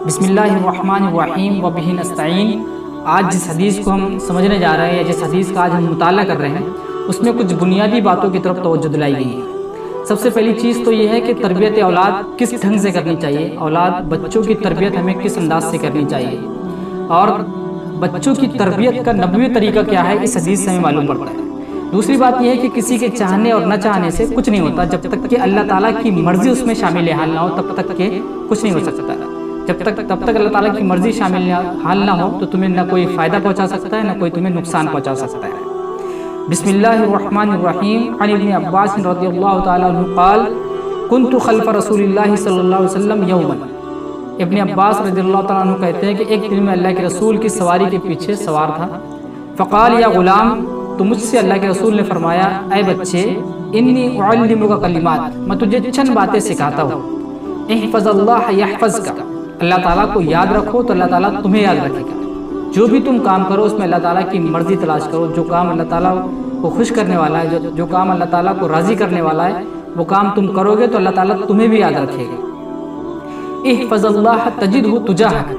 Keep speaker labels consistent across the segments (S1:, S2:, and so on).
S1: بسم اللہ الرحمن الرحیم و بہ نستعین۔ آج جس حدیث کو ہم سمجھنے جا رہے ہیں یا جس حدیث کا آج ہم مطالعہ کر رہے ہیں اس میں کچھ بنیادی باتوں کی طرف توجہ دلائی گئی ہے۔ سب سے پہلی چیز تو یہ ہے کہ تربیت اولاد کس ڈھنگ سے کرنی چاہیے، اولاد بچوں کی تربیت ہمیں کس انداز سے کرنی چاہیے، اور بچوں کی تربیت کا نبوی طریقہ کیا ہے اس حدیث سے ہمیں معلوم پڑتا ہے۔ دوسری بات یہ ہے کہ کسی کے چاہنے اور نہ چاہنے سے کچھ نہیں ہوتا جب تک کہ اللہ تعالیٰ کی مرضی اس میں شامل حال نہ ہو، تب تک کہ کچھ نہیں ہو سکتا۔ تب تک اللہ تعالیٰ کی مرضی شامل حال نہ ہو تو تمہیں نہ کوئی فائدہ پہنچا سکتا ہے، نہ کوئی تمہیں نقصان پہنچا سکتا ہے۔ بسم اللہ الرحمن الرحیم۔ عن ابن عباس رضی اللہ تعالیٰ عنہ قال کنت خلف رسول اللہ صلی اللہ علیہ وسلم یوما۔ ابن عباس رضی اللہ تعالیٰ عنہ کہتے ہیں کہ ایک دن میں اللہ کے رسول کی سواری کے پیچھے سوار تھا۔ فقال یا غلام، تو مجھ سے اللہ کے رسول نے فرمایا اے بچے، انی اعلمک کلمات، میں تجھے چند باتیں سکھاتا ہوں۔ احفظ اللہ یحفظک، اللہ تعالیٰ کو یاد رکھو تو اللہ تعالیٰ تمہیں یاد رکھے گا۔ جو بھی تم کام کرو اس میں اللہ تعالیٰ کی مرضی تلاش کرو، جو کام اللہ تعالیٰ کو خوش کرنے والا ہے، جو کام اللہ تعالیٰ کو راضی کرنے والا ہے، وہ کام تم کرو گے تو اللہ تعالیٰ تمہیں بھی یاد رکھے گا۔ احفظ اللہ تجدہ تجاہک،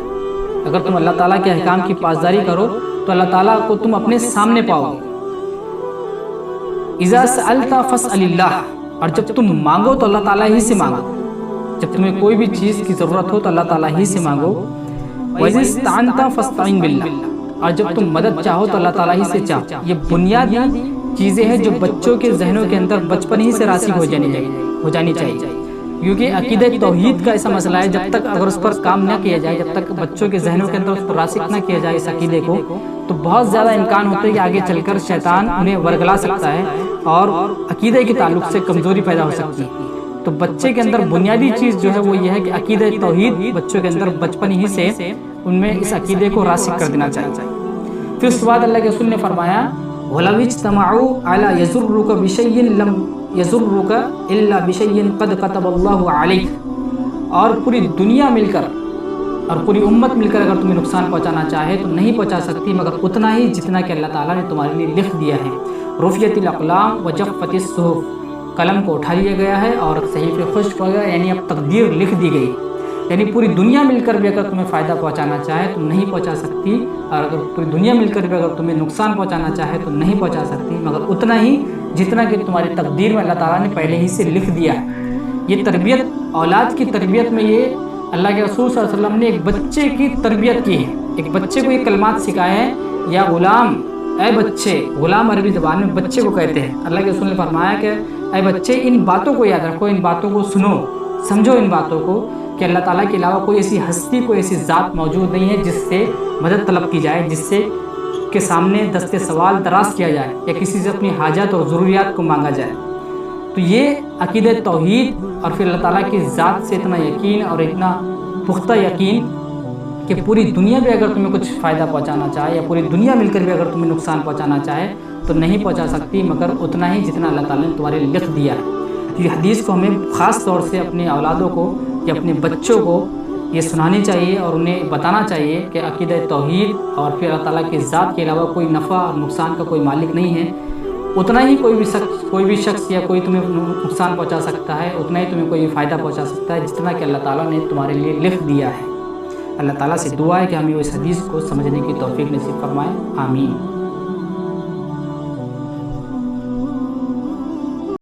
S1: اگر تم اللہ تعالیٰ کے احکام کی پاسداری کرو تو اللہ تعالیٰ کو تم اپنے سامنے پاؤ گے۔ اذا سألت فاسأل اللہ، اور جب تم مانگو تو اللہ تعالیٰ ہی سے مانگو، جب تمہیں کوئی بھی چیز کی ضرورت ہو تو اللہ تعالیٰ ہی سے مانگو۔ وَإِذَا اسْتَعَنْتَ فَاسْتَعِنْ بِاللَّهِ، اور جب تم مدد چاہو تو اللہ تعالیٰ ہی سے چاہو۔ یہ بنیادی چیزیں ہیں جو بچوں کے ذہنوں کے اندر بچپن ہی سے راسخ ہو جانی چاہیے، کیونکہ عقیدہ توحید کا ایسا مسئلہ ہے جب تک اگر اس پر کام نہ کیا جائے، جب تک بچوں کے ذہنوں کے اندر اس پر راسخ نہ کیا جائے اس عقیدے کو، تو بہت زیادہ امکان ہوتا ہے کہ آگے چل کر شیطان انہیں ورگلا سکتا ہے اور عقیدے کے تعلق سے کمزوری پیدا ہو سکتی ہے۔ تو بچے کے اندر بنیادی چیز جو ہے وہ یہ ہے کہ عقیدہ توحید بچوں کے اندر بچپن ہی سے ان میں اس عقیدے کو راسخ کر دینا چاہیے۔ پھر اس کے بعد اللہ کے رسول نے فرمایا وَلَوِ اجْتَمَعُوا عَلَى يَضُرُّكَ بِشَيْءٍ لَمْ يَضُرُّكَ إِلَّا بِشَيْءٍ قَدْ كَتَبَ اللَّهُ عَلَيْكَ، اور پوری دنیا مل کر اور پوری امت مل کر اگر تمہیں نقصان پہنچانا چاہے تو نہیں پہنچا سکتی مگر اتنا ہی جتنا کہ اللہ تعالیٰ نے تمہارے لیے لکھ دیا ہے۔ رفعت الاقلام وجفت الصحف، قلم کو اٹھا لیا گیا ہے اور صحیفے خشک ہو گیا، یعنی اب تقدیر لکھ دی گئی، یعنی پوری دنیا مل کر بھی اگر تمہیں فائدہ پہنچانا چاہے تو نہیں پہنچا سکتی، اور اگر پوری دنیا مل کر بھی اگر تمہیں نقصان پہنچانا چاہے تو نہیں پہنچا سکتی مگر اتنا ہی جتنا کہ تمہاری تقدیر میں اللہ تعالیٰ نے پہلے ہی سے لکھ دیا ہے۔ یہ تربیت، اولاد کی تربیت میں یہ اللہ کے رسول صلی اللہ علیہ وسلم نے ایک بچے کی تربیت کی ہے، ایک بچے کو یہ کلمات سکھائے ہیں، یا غلام، اے بچے، غلام عربی زبان میں بچے کو کہتے ہیں۔ اللہ کے رسول نے فرمایا کہ اے بچے، ان باتوں کو یاد رکھو، ان باتوں کو سنو، سمجھو ان باتوں کو کہ اللہ تعالیٰ کے علاوہ کوئی ایسی ہستی، کوئی ایسی ذات موجود نہیں ہے جس سے مدد طلب کی جائے، جس سے کے سامنے دست سوال دراز کیا جائے یا کسی سے اپنی حاجات اور ضروریات کو مانگا جائے۔ تو یہ عقیدہ توحید اور پھر اللہ تعالیٰ کی ذات سے اتنا یقین اور اتنا پختہ یقین کہ پوری دنیا بھی اگر تمہیں کچھ فائدہ پہنچانا چاہے یا پوری دنیا مل کر بھی اگر تمہیں نقصان پہنچانا چاہے تو نہیں پہنچا سکتی مگر اتنا ہی جتنا اللہ تعالیٰ نے تمہارے لیے لکھ دیا ہے۔ یہ حدیث کو ہمیں خاص طور سے اپنے اولادوں کو یا اپنے بچوں کو یہ سنانی چاہیے اور انہیں بتانا چاہیے کہ عقیدہ توحید اور پھر اللہ تعالیٰ کی ذات کے علاوہ کوئی نفع اور نقصان کا کوئی مالک نہیں ہے، اتنا ہی کوئی بھی شخص یا کوئی تمہیں نقصان پہنچا سکتا ہے، اتنا ہی تمہیں کوئی فائدہ پہنچا سکتا ہے جتنا کہ اللہ تعالیٰ نے تمہارے لیے لکھ دیا ہے۔ اللہ تعالیٰ سے دعا ہے کہ ہمیں اس حدیث کو سمجھنے کی توفیق نصیب فرمائے، آمین۔